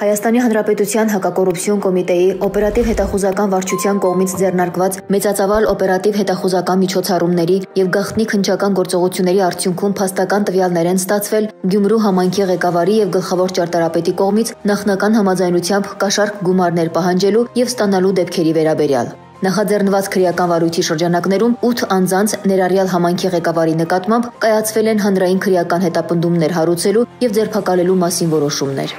Հայաստանի Հանրապետության հակակոռուպցիոն կոմիտեի օպերատիվ հետախուզական վարչության կողմից ձեռնարկված մեծածավալ օպերատիվ հետախուզական միջոցառումների եւ գաղտնի քննչական գործողությունների արդյունքում փաստական տվյալներ են ստացվել Գյումրու համայնքի ղեկավարի եւ գլխավոր ճարտարապետի կողմից նախնական համաձայնությամբ կաշառք գումարներ պահանջելու եւ ստանալու դեպքերի վերաբերյալ։ Նախաձեռնված քրեական վարույթի շրջանակներում 8 անձանց ներառյալ համայնքի ղեկավարի նկատմամբ կայացվել են հանրային քրեական հետապնդումներ հարուցելու եւ ձերբակալելու մասին որոշումներ։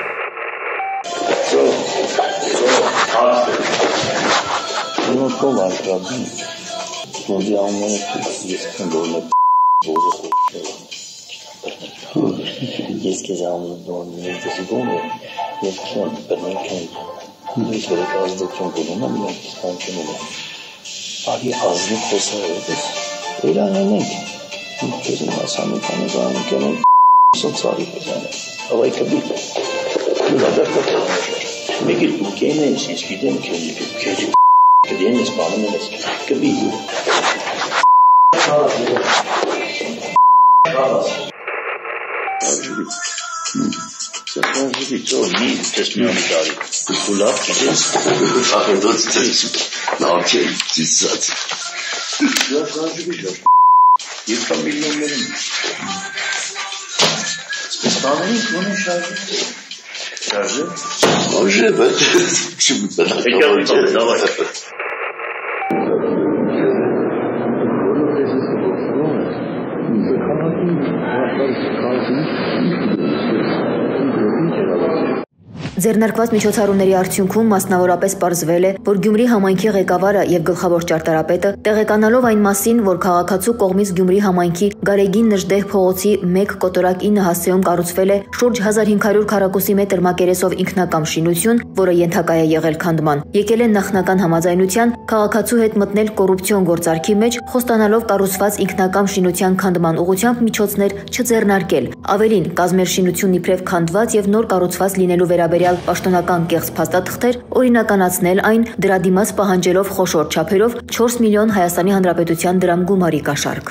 Ձեռնարկված միջոցառումների արդյունքում մասնավորապես պարզվել է, որ Գյումրի համայնքի ղեկավարը եւ գլխավոր ճարտարապետը տեղեկանալով այն մասին, որ քաղաքացու կողմից Գյումրի համայնքի Գարեգին Նժդեհ փողոցի 1 կոտորակ 9 հասցեում կառուցվել է շուրջ 1500 քառակուսի մետր մակերեսով ինքնակամ շինություն, որը ենթակա է եղել քանդման, եկել են նախնական համաձայնության քաղաքացու հետ մտնել կոռուպցիոն գործարքի մեջ, խոստանալով կառուցված ինքնակամ շինության քանդման ուղղությամբ միջոցներ չձեռնարկել։ Ավելին, կազմել շինությունն իբրև քանդված եւ նոր կառուցված լինելու վերաբերյալ պաշտոնական կեղծ փաստաթղթեր, օրինականացնել այն դրա դիմաց պահանջելով խոշոր չափերով 4 միլիոն Հայաստանի Հանրապետության դրամ գումարի կաշառք։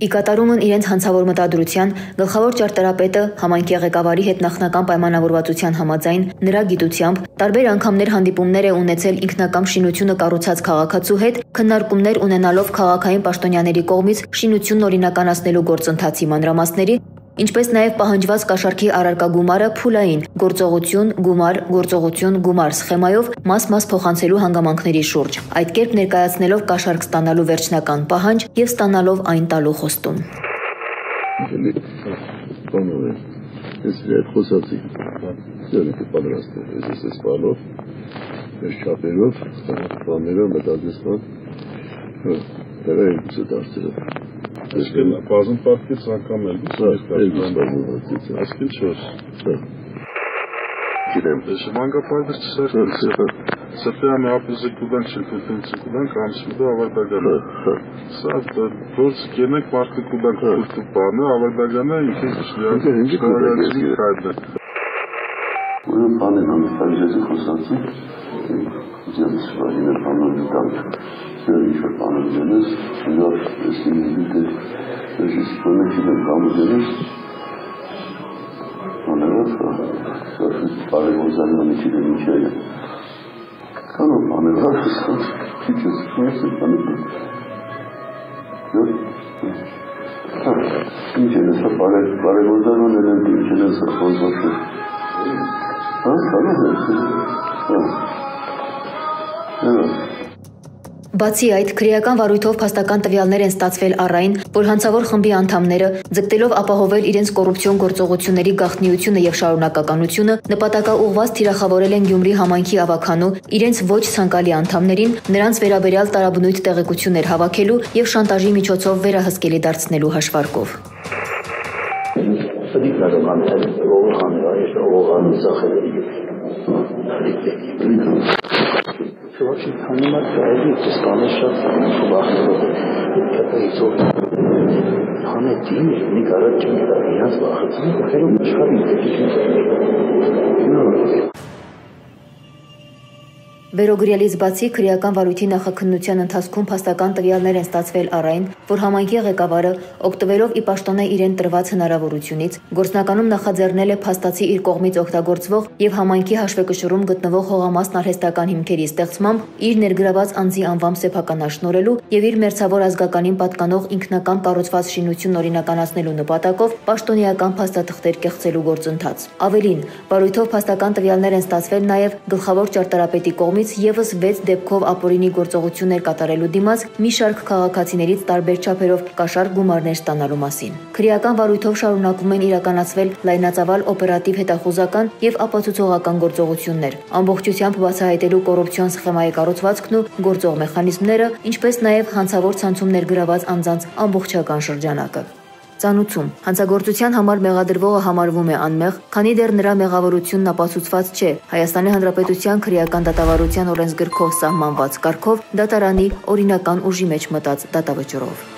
Ի կատարումն իրենց հանցավոր մտադրության գլխավոր ճարտարապետը համայնքի ղեկավարի հետ նախնական պայմանավորվածության համաձայն նրա գիտությամբ տարբեր անգամներ հանդիպումներ է ունեցել ինքնակամ շինությունը կառուցած քաղաքացու հետ, քննարկումներ ունենալով քաղաքային պաշտոնյաների կողմից շինությունն օրինականացնելու գործընթացի մանրամասների, ինչպես նաև պահանջված կաշառքի առարկա գումարը փուլային գործողություն, գումար սխեմայով մաս փոխանցելու հանգամանքների շուրջ, այդ կերպ ներկայացնելով կաշառք ստանալու վերջնական պահանջ եւ ստանալով այն տալու խոստում։ Բազում պատկից անգամ էլ այսքան 4 Մանգապայդը Սրտյանը ապիզը կուդանք չլկուդանք ամսուդը ավարդագանը Սա դորս կենեք մարդը կուդանք կուրտու բանը ավարդագանը ինքեն շլիագացի կայդը Ուրն բանեն ամստանջեզի խոսացի Ձեմ սվարին է բանոն դանք ինչ-որ բանը ձենես Սիզար էստինիզի Ես բանը չիդեմ կամը ձենես Աներով բարեգործական միջին չէ։ Կանոն բաներ, քիչ բաներ։ Ինչ է սա բարեգործական էլեմենտ, ինչ է սա խոզվաշը։ Բացի այդ, քրեական վարույթով փաստական տվյալներ են ստացվել առ այն, որ հանցավոր խմբի անդամները, ձգտելով ապահովել իրենց կոռուպցիոն գործողությունների գաղտնիությունը եւ շարունակականությունը, նպատակաուղղված թիրախավորել են Գյումրի համայնքի ավականու իրենց ոչ ցանկալի անդամներին, նրանց վերաբերյալ տարաբնույթ տեղեկություններ հավաքելու եւ շանտաժի միջոցով վերահսկելի դարձնելու հաշվարկով։ Очень понимать, что станешь вахтовым, не короче, я Վերոգրյալից բացի քրեական վարույթի նախաքննության ընթացքում փաստական տվյալներ են ստացվել առ այն, որ համայնքի ղեկավարը, օգտվելով ի պաշտոնե իրեն տրված հնարավորությունից, գործնականում նախաձեռնել է փաստացի իր կողմից օգտագործվող եւ համայնքի հաշվեկշռում գտնվող հողամասն արհեստական հիմքերի ստեղծմամբ իր ներգրաված անձի անվամբ սեփականաշնորհելու եւ իր մերձավոր ազգականին պատկանող ինքնակամ կառուցված շինություն օրինականացնելու նպատակով պաշտոնեական փաստաթղթեր կեղծելու գործընթաց։ Ավելին, վարույթով փաստական տվյալներ են ստացվել նաեւ գլխավոր ճարտարապետի կողմից եւս 6 դեպքով ապօրինի գործողություններ կատարելու դիմաց մի շարք քաղաքացիներից տարբեր չափերով կաշառք գումարներ ստանալու մասին։ Քրեական վարույթով շարունակվում են իրականացվել լայնածավալ օպերատիվ հետախուզական եւ ապացուցողական գործողություններ, ամբողջությամբ բացահայտելու կոռուպցիոն սխեմայի կառուցվածքն ու գործող մեխանիզմները, ինչպես նաեւ հանցավոր ցանցում ներգրաված անձանց ամբողջական շրջանակը։ Ծանուցում հանցագործության համար մեղադրվողը համարվում է անմեղ, քանի դեռ նրա մեղավորությունն ապացուցված չէ Հայաստանի Հանրապետության քրեական դատավարության օրենսգրքով սահմանված կարգով դատարանի օրինական ուժի մեջ մտած դատավճռով։